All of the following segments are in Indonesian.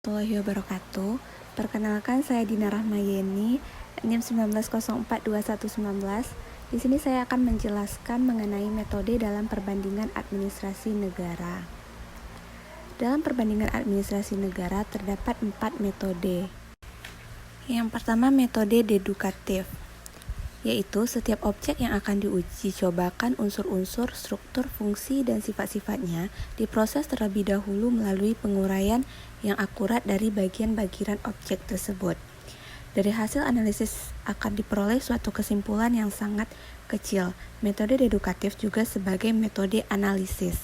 Warahmatullahi wabarakatuh. Perkenalkan, saya Dina Rahmayeni, NIM 19042119. Di sini saya akan menjelaskan mengenai metode dalam perbandingan administrasi negara. Dalam perbandingan administrasi negara terdapat 4 metode. Yang pertama, metode dedukatif, yaitu setiap objek yang akan diuji cobakan unsur-unsur, struktur, fungsi, dan sifat-sifatnya diproses terlebih dahulu melalui penguraian yang akurat dari bagian-bagian objek tersebut. Dari hasil analisis akan diperoleh suatu kesimpulan yang sangat kecil. Metode dedukatif juga sebagai metode analisis.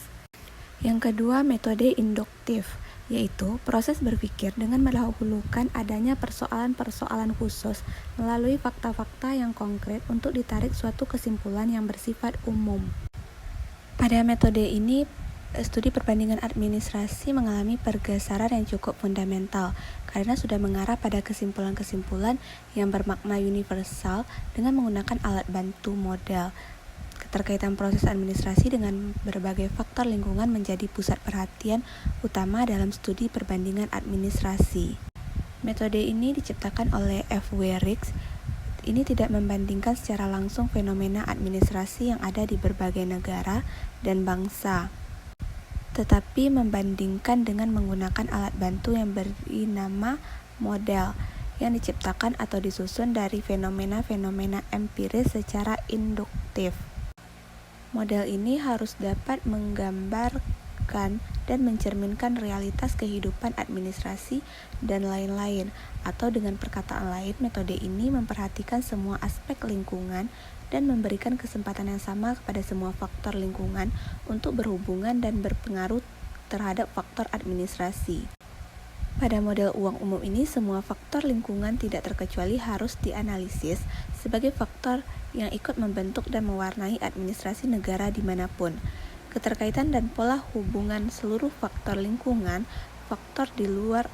Yang kedua, metode induktif, yaitu proses berpikir dengan mendahulukan adanya persoalan-persoalan khusus melalui fakta-fakta yang konkret untuk ditarik suatu kesimpulan yang bersifat umum. Pada metode ini, studi perbandingan administrasi mengalami pergeseran yang cukup fundamental karena sudah mengarah pada kesimpulan-kesimpulan yang bermakna universal dengan menggunakan alat bantu model. Keterkaitan proses administrasi dengan berbagai faktor lingkungan menjadi pusat perhatian utama dalam studi perbandingan administrasi. Metode ini diciptakan oleh F.W. Riggs. Ini tidak membandingkan secara langsung fenomena administrasi yang ada di berbagai negara dan bangsa, tetapi membandingkan dengan menggunakan alat bantu yang beri nama model, yang diciptakan atau disusun dari fenomena-fenomena empiris secara induktif. Model ini harus dapat menggambarkan dan mencerminkan realitas kehidupan administrasi dan lain-lain, atau dengan perkataan lain, metode ini memperhatikan semua aspek lingkungan dan memberikan kesempatan yang sama kepada semua faktor lingkungan untuk berhubungan dan berpengaruh terhadap faktor administrasi. Pada model uang umum ini, semua faktor lingkungan tidak terkecuali harus dianalisis sebagai faktor yang ikut membentuk dan mewarnai administrasi negara dimanapun. Keterkaitan dan pola hubungan seluruh faktor lingkungan, faktor di luar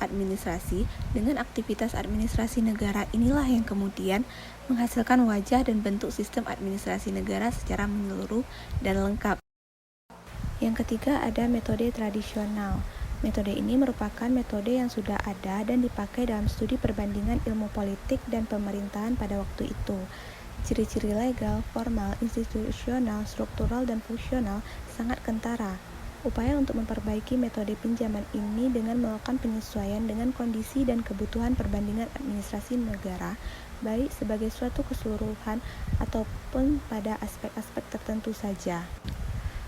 administrasi, dengan aktivitas administrasi negara inilah yang kemudian menghasilkan wajah dan bentuk sistem administrasi negara secara menyeluruh dan lengkap. Yang ketiga, ada metode tradisional. Metode ini merupakan metode yang sudah ada dan dipakai dalam studi perbandingan ilmu politik dan pemerintahan pada waktu itu. Ciri-ciri legal, formal, institusional, struktural, dan fungsional sangat kentara. Upaya untuk memperbaiki metode pinjaman ini dengan melakukan penyesuaian dengan kondisi dan kebutuhan perbandingan administrasi negara, baik sebagai suatu keseluruhan ataupun pada aspek-aspek tertentu saja.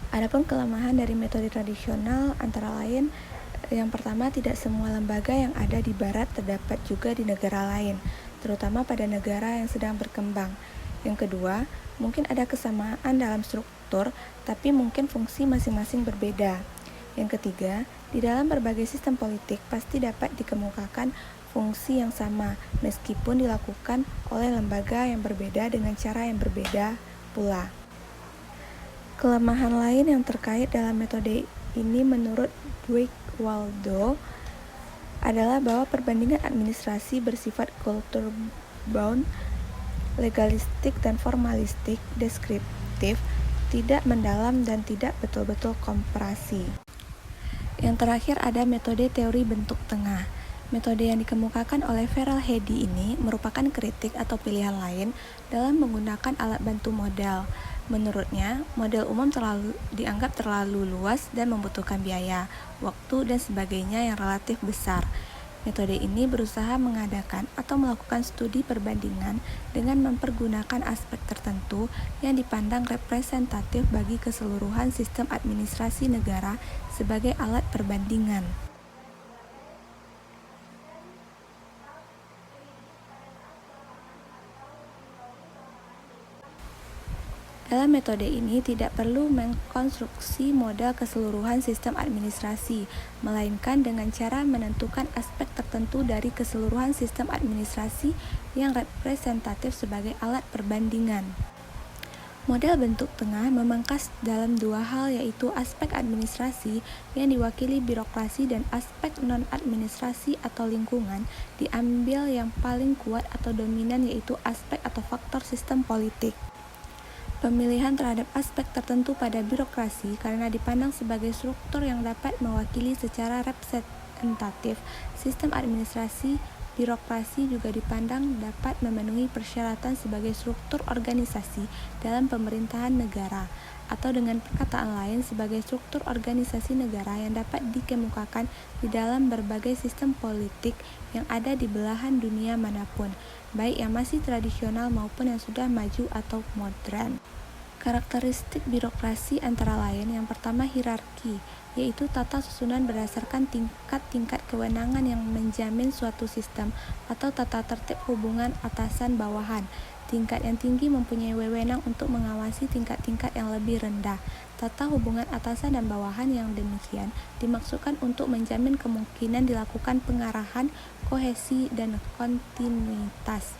Adapun kelemahan dari metode tradisional antara lain, yang pertama, tidak semua lembaga yang ada di barat terdapat juga di negara lain, terutama pada negara yang sedang berkembang. Yang kedua, mungkin ada kesamaan dalam struktur, tapi mungkin fungsi masing-masing berbeda. Yang ketiga, di dalam berbagai sistem politik pasti dapat dikemukakan fungsi yang sama, meskipun dilakukan oleh lembaga yang berbeda dengan cara yang berbeda pula. Kelemahan lain yang terkait dalam metode ini menurut Dwight Waldo adalah bahwa perbandingan administrasi bersifat culture bound, legalistik dan formalistik, deskriptif, tidak mendalam dan tidak betul-betul komparasi. Yang terakhir ada metode teori bentuk tengah. Metode yang dikemukakan oleh Farrell Hedy ini merupakan kritik atau pilihan lain dalam menggunakan alat bantu model. Menurutnya, model umum dianggap terlalu luas dan membutuhkan biaya, waktu, dan sebagainya yang relatif besar. Metode ini berusaha mengadakan atau melakukan studi perbandingan dengan mempergunakan aspek tertentu yang dipandang representatif bagi keseluruhan sistem administrasi negara sebagai alat perbandingan. Dalam metode ini tidak perlu mengkonstruksi model keseluruhan sistem administrasi, melainkan dengan cara menentukan aspek tertentu dari keseluruhan sistem administrasi yang representatif sebagai alat perbandingan. Model bentuk tengah memangkas dalam dua hal, yaitu aspek administrasi yang diwakili birokrasi dan aspek non-administrasi atau lingkungan diambil yang paling kuat atau dominan, yaitu aspek atau faktor sistem politik. Pemilihan terhadap aspek tertentu pada birokrasi karena dipandang sebagai struktur yang dapat mewakili secara representatif, sistem administrasi birokrasi juga dipandang dapat memenuhi persyaratan sebagai struktur organisasi dalam pemerintahan negara, atau dengan perkataan lain sebagai struktur organisasi negara yang dapat dikemukakan di dalam berbagai sistem politik yang ada di belahan dunia manapun, baik yang masih tradisional maupun yang sudah maju atau modern. Karakteristik birokrasi antara lain yang pertama hierarki, yaitu tata susunan berdasarkan tingkat-tingkat kewenangan yang menjamin suatu sistem atau tata tertib hubungan atasan-bawahan. Tingkat yang tinggi mempunyai wewenang untuk mengawasi tingkat-tingkat yang lebih rendah. Tata hubungan atasan dan bawahan yang demikian dimaksudkan untuk menjamin kemungkinan dilakukan pengarahan, kohesi, dan kontinuitas.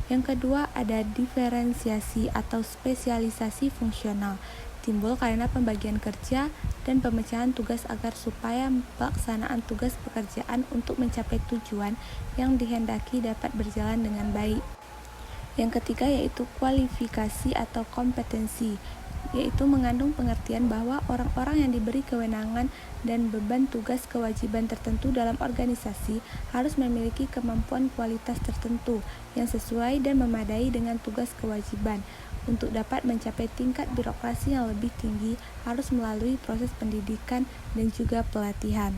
Yang kedua, ada diferensiasi atau spesialisasi fungsional, timbul karena pembagian kerja dan pemecahan tugas agar supaya pelaksanaan tugas pekerjaan untuk mencapai tujuan yang dihendaki dapat berjalan dengan baik. Yang ketiga yaitu kualifikasi atau kompetensi, yaitu mengandung pengertian bahwa orang-orang yang diberi kewenangan dan beban tugas kewajiban tertentu dalam organisasi harus memiliki kemampuan kualitas tertentu yang sesuai dan memadai dengan tugas kewajiban. Untuk dapat mencapai tingkat birokrasi yang lebih tinggi harus melalui proses pendidikan dan juga pelatihan.